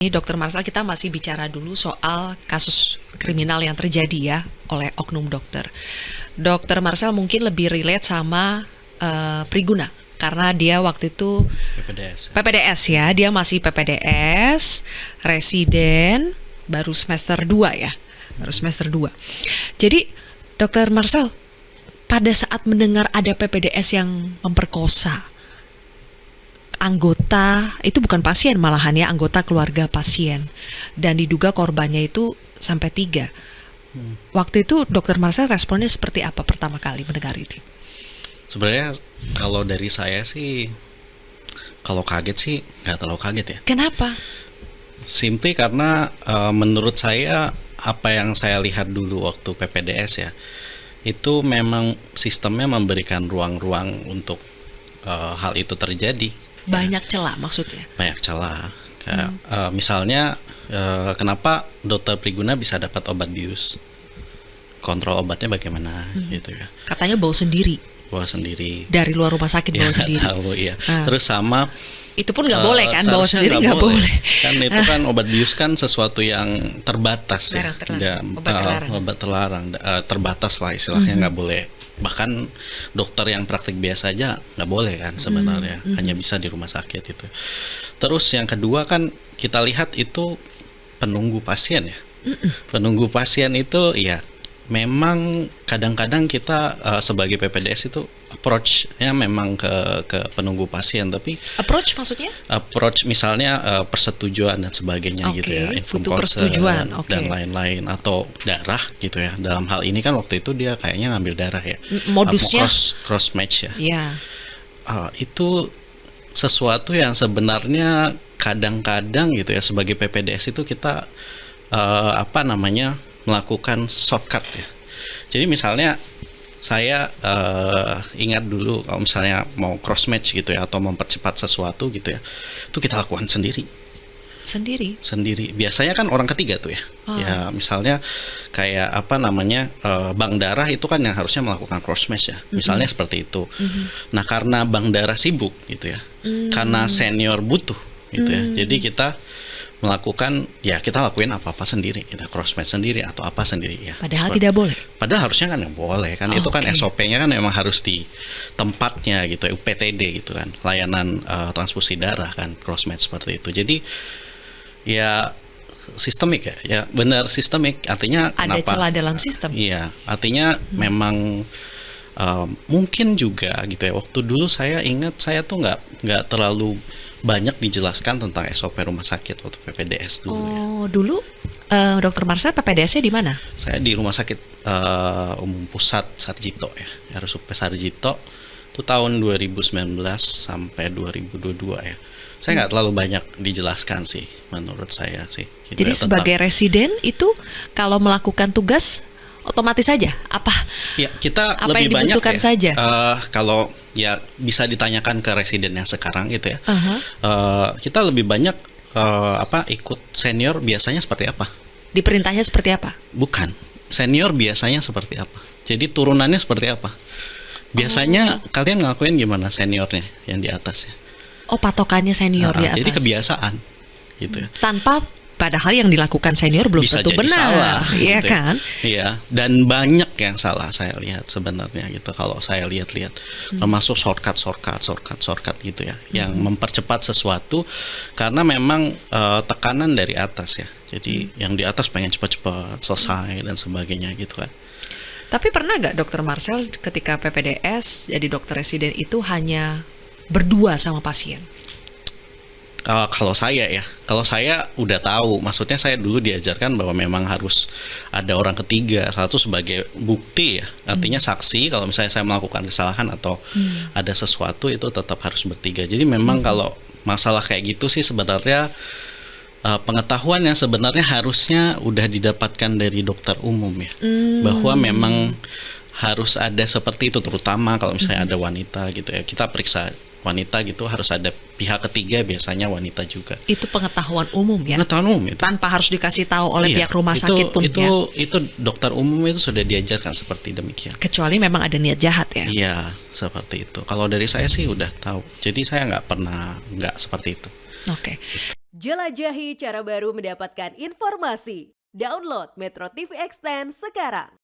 Ini Dokter Marsal, kita masih bicara dulu soal kasus kriminal yang terjadi ya oleh oknum dokter. Dokter Marsal mungkin lebih relate sama Priguna karena dia waktu itu PPDS ya, dia masih PPDS, residen, baru semester 2 ya, baru semester 2. Jadi Dokter Marsal, pada saat mendengar ada PPDS yang memperkosa anggota, itu bukan pasien malahan ya, anggota keluarga pasien, dan diduga korbannya itu sampai 3. Waktu itu Dokter Marsal responnya seperti apa pertama kali mendengar itu? Sebenarnya kalau dari saya sih, kalau kaget sih nggak terlalu kaget ya. Kenapa? Simply karena menurut saya apa yang saya lihat dulu waktu PPDS ya, itu memang sistemnya memberikan ruang-ruang untuk hal itu terjadi. Banyak celah maksudnya? Banyak celah. Misalnya kenapa Dokter Priguna bisa dapat obat bius? Kontrol obatnya bagaimana gitu ya. Katanya bawa sendiri. Bawa sendiri. Dari luar rumah sakit bawa sendiri. Tahu, iya. Terus sama itu pun nggak boleh kan, bawa sendiri nggak boleh. Kan itu kan obat bius kan sesuatu yang terbatas ya. Obat terlarang, terbatas lah istilahnya, nggak boleh. Bahkan dokter yang praktik biasa aja nggak boleh kan sebenarnya, hanya bisa di rumah sakit itu. Terus yang kedua kan kita lihat itu penunggu pasien ya. Penunggu pasien itu ya memang kadang-kadang kita sebagai PPDS itu approach-nya memang ke penunggu pasien, tapi approach maksudnya? Approach misalnya persetujuan dan sebagainya gitu ya, butuh persetujuan dan lain-lain, atau darah gitu ya. Dalam hal ini kan waktu itu dia kayaknya ngambil darah ya. Modusnya cross match ya. Iya. Itu sesuatu yang sebenarnya kadang-kadang gitu ya, sebagai PPDS itu kita melakukan shortcut ya. Jadi misalnya saya ingat dulu kalau misalnya mau cross match gitu ya, atau mempercepat sesuatu gitu ya, itu kita lakukan sendiri. Biasanya kan orang ketiga tuh ya. Ya misalnya kayak bank darah itu kan yang harusnya melakukan cross match ya. Misalnya seperti itu. Nah karena bank darah sibuk gitu ya, karena senior butuh gitu ya, jadi kita melakukan ya, kita lakuin apa-apa sendiri, kita cross match sendiri atau apa sendiri ya. Padahal tidak boleh. Padahal harusnya kan nggak boleh kan. Itu kan SOP-nya kan memang harus di tempatnya gitu ya, UPTD gitu kan, layanan transfusi darah kan, cross match seperti itu. Jadi ya sistemik ya, ya benar sistemik, artinya ada celah dalam sistem. Iya, artinya memang mungkin juga gitu ya. Waktu dulu saya ingat saya tuh nggak terlalu banyak dijelaskan tentang SOP rumah sakit waktu PPDS dulu ya. Dulu Dokter Marsal PPDS-nya di mana? Saya di Rumah Sakit Umum Pusat Sarjito ya, RSUP Sarjito. Itu tahun 2019 sampai 2022 ya. Saya nggak terlalu banyak dijelaskan sih, menurut saya sih. Gitu. Jadi ya, sebagai residen itu kalau melakukan tugas otomatis saja apa? Ya, kita apa lebih yang dibutuhkan banyak ya. saja. Kalau ya bisa ditanyakan ke residen yang sekarang gitu ya. Kita lebih banyak ikut senior biasanya seperti apa? Diperintahnya seperti apa? Bukan. Senior biasanya seperti apa? Jadi turunannya seperti apa? Biasanya kalian ngelakuin gimana seniornya yang di atasnya? Patokannya senior di atas. Jadi kebiasaan gitu ya. Tanpa padahal yang dilakukan senior belum bisa tentu benar, salah, iya gitu kan? Iya, dan banyak yang salah saya lihat sebenarnya gitu. Kalau saya lihat-lihat, termasuk shortcut gitu ya, yang mempercepat sesuatu karena memang tekanan dari atas ya. Jadi yang di atas pengen cepat-cepat selesai dan sebagainya gitu kan. Tapi pernah nggak Dokter Marsal ketika PPDS jadi dokter residen itu hanya berdua sama pasien? Kalau saya udah tahu, maksudnya saya dulu diajarkan bahwa memang harus ada orang ketiga, satu sebagai bukti ya, artinya saksi kalau misalnya saya melakukan kesalahan atau ada sesuatu itu tetap harus bertiga. Jadi memang kalau masalah kayak gitu sih sebenarnya pengetahuan yang sebenarnya harusnya udah didapatkan dari dokter umum ya, bahwa memang harus ada seperti itu, terutama kalau misalnya ada wanita gitu ya, kita periksa wanita gitu harus ada pihak ketiga, biasanya wanita juga. Itu pengetahuan umum ya? Pengetahuan umum itu. Tanpa harus dikasih tahu oleh pihak rumah sakit pun ya? Itu dokter umum itu sudah diajarkan seperti demikian. Kecuali memang ada niat jahat ya? Iya, seperti itu. Kalau dari saya sih udah tahu. Jadi saya nggak pernah nggak seperti itu. Oke. Jelajahi cara baru mendapatkan informasi. Download Metro TV Extend sekarang.